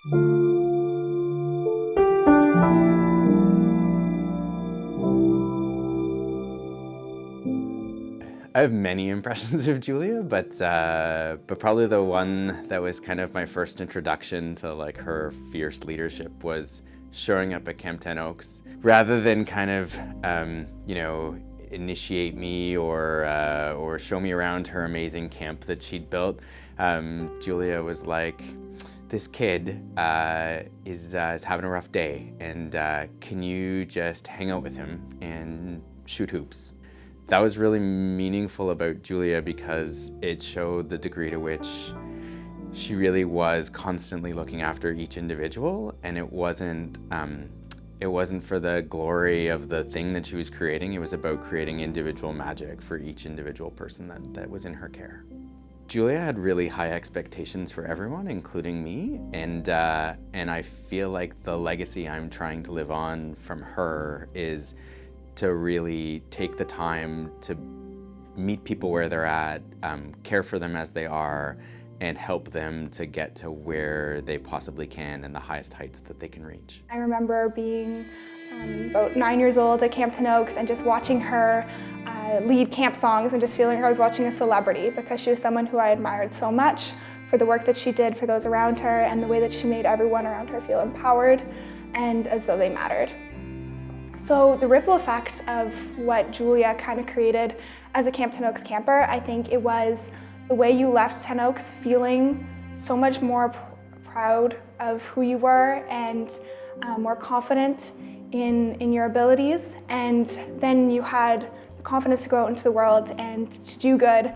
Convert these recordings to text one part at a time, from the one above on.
I have many impressions of Julia, but probably the one that was kind of my first introduction to like her fierce leadership was showing up at Camp 10 Oaks. Rather than kind of, you know, initiate me or show me around her amazing camp that she'd built, Julia was like, this kid is having a rough day, and can you just hang out with him and shoot hoops? That was really meaningful about Julia because it showed the degree to which she really was constantly looking after each individual, and it wasn't for the glory of the thing that she was creating. It was about creating individual magic for each individual person that was in her care. Julia had really high expectations for everyone, including me, and I feel like the legacy I'm trying to live on from her is to really take the time to meet people where they're at, care for them as they are, and help them to get to where they possibly can and the highest heights that they can reach. I remember being about 9 years old at Camp 10 Oaks and just watching her lead camp songs and just feeling like I was watching a celebrity, because she was someone who I admired so much for the work that she did for those around her and the way that she made everyone around her feel empowered and as though they mattered. So the ripple effect of what Julia kind of created as a Camp 10 Oaks camper, I think it was the way you left 10 Oaks feeling so much more proud of who you were and more confident in your abilities, and then you had the confidence to go out into the world and to do good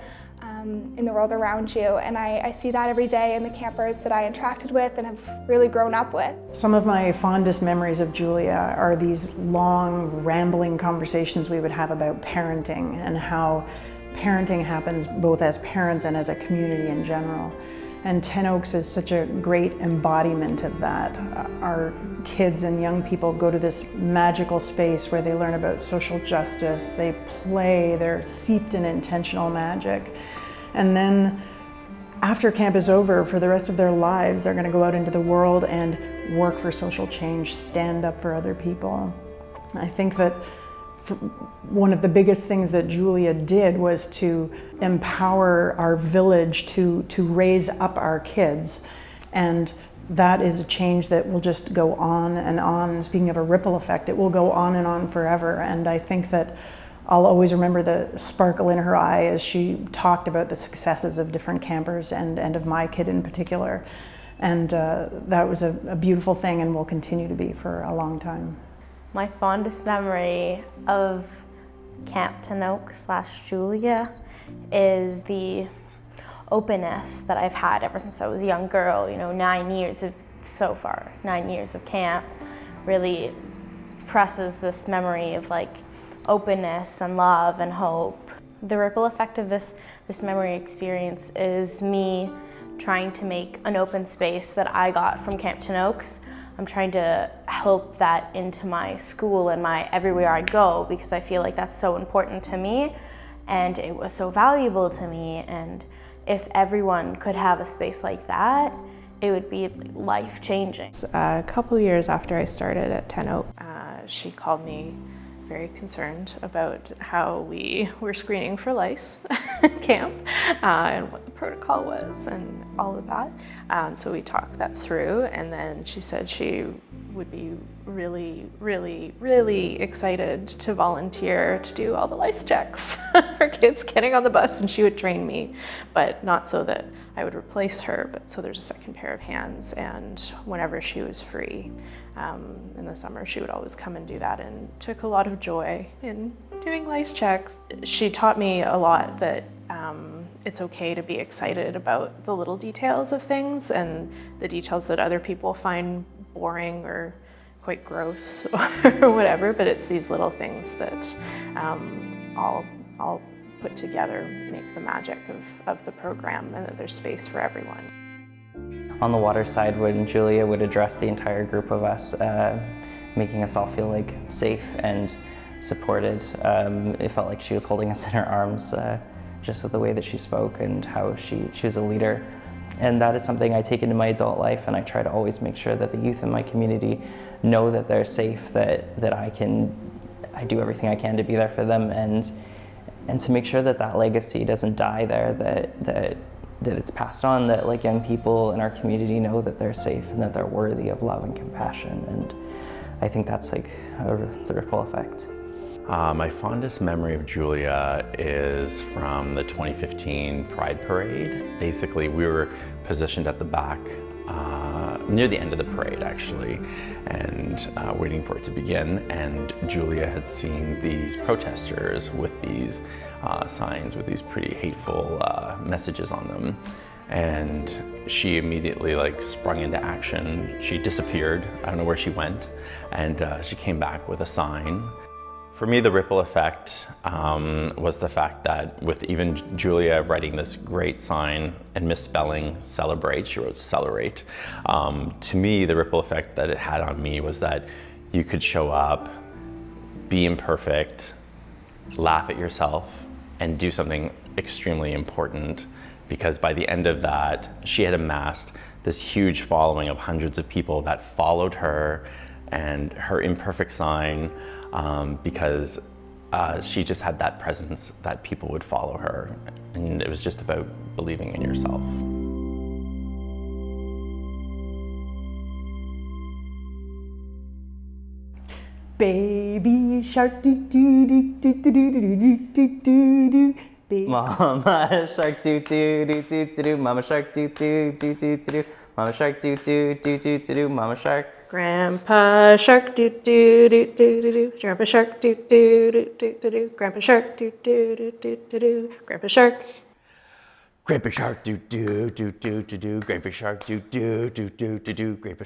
in the world around you. And I see that every day in the campers that I interacted with and have really grown up with. Some of my fondest memories of Julia are these long, rambling conversations we would have about parenting and how parenting happens both as parents and as a community in general. And 10 Oaks is such a great embodiment of that. Our kids and young people go to this magical space where they learn about social justice, they play, they're seeped in intentional magic. And then after camp is over, for the rest of their lives, they're going to go out into the world and work for social change, stand up for other people. I think that one of the biggest things that Julia did was to empower our village to raise up our kids. And that is a change that will just go on and on. Speaking of a ripple effect, it will go on and on forever. And I think that I'll always remember the sparkle in her eye as she talked about the successes of different campers and of my kid in particular. And that was a beautiful thing and will continue to be for a long time. My fondest memory of Camp 10 Oaks / Julia is the openness that I've had ever since I was a young girl. You know, 9 years of camp really presses this memory of like openness and love and hope. The ripple effect of this memory experience is me trying to make an open space that I got from Camp 10 Oaks. I'm trying to help that into my school and my everywhere I go, because I feel like that's so important to me and it was so valuable to me. And if everyone could have a space like that, it would be life-changing. A couple years after I started at 10 Oaks, she called me very concerned about how we were screening for lice at camp and what the protocol was and all of that. So we talked that through, and then she said she would be really, really, really excited to volunteer to do all the lice checks for kids getting on the bus, and she would train me, but not so that I would replace her, but so there's a second pair of hands, and whenever she was free in the summer, she would always come and do that, and took a lot of joy in doing lice checks. She taught me a lot that it's okay to be excited about the little details of things and the details that other people find boring or quite gross or whatever, but it's these little things that all put together make the magic of the program, and that there's space for everyone. On the water side, when Julia would address the entire group of us, making us all feel like safe and supported, it felt like she was holding us in her arms, just with the way that she spoke and how she was a leader. And that is something I take into my adult life, and I try to always make sure that the youth in my community know that they're safe, that I do everything I can to be there for them, and to make sure that that legacy doesn't die there, that it's passed on, that like young people in our community know that they're safe and that they're worthy of love and compassion. And I think that's like the ripple effect. My fondest memory of Julia is from the 2015 Pride Parade. Basically, we were positioned at the back, near the end of the parade actually, and waiting for it to begin. And Julia had seen these protesters with these signs with these pretty hateful messages on them. And she immediately sprung into action. She disappeared, I don't know where she went, and she came back with a sign. For me, the ripple effect was the fact that with even Julia writing this great sign and misspelling celebrate, she wrote celerate. To me, the ripple effect that it had on me was that you could show up, be imperfect, laugh at yourself, and do something extremely important, because by the end of that, she had amassed this huge following of hundreds of people that followed her and her imperfect sign, because she just had that presence that people would follow her. And it was just about believing in yourself. Baby shark doo doo doo doo doo doo doo doo doo doo. Mama shark doo doo doo doo doo doo. Mama shark doo doo doo doo doo doo. Mama shark doo doo doo doo doo doo. Mama shark. Grandpa shark doo doo doo doo doo doo. Grandpa shark doo doo doo doo doo doo. Grandpa shark doo doo doo doo doo doo. Grandpa shark. Grandpa shark do do do do do do. Grandpa shark do do do do do do. Grandpa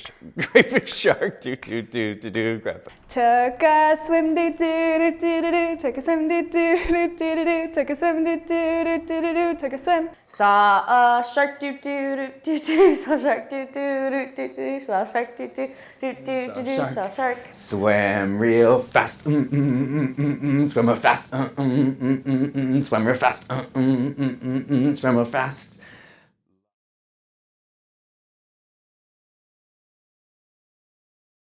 shark do do do do do. Grandpa. Took a swim, doo doo doo doo doo doo. Took a swim, doo doo doo doo doo doo. Took a swim, doo doo doo doo doo doo. Took a swim. Saw a shark doo doo doo doo doo. Saw a shark doo doo doo doo doo. Saw a shark doo doo doo doo doo doo. Saw a shark. Swam real fast, swim real fast, swim real fast, swim real fast.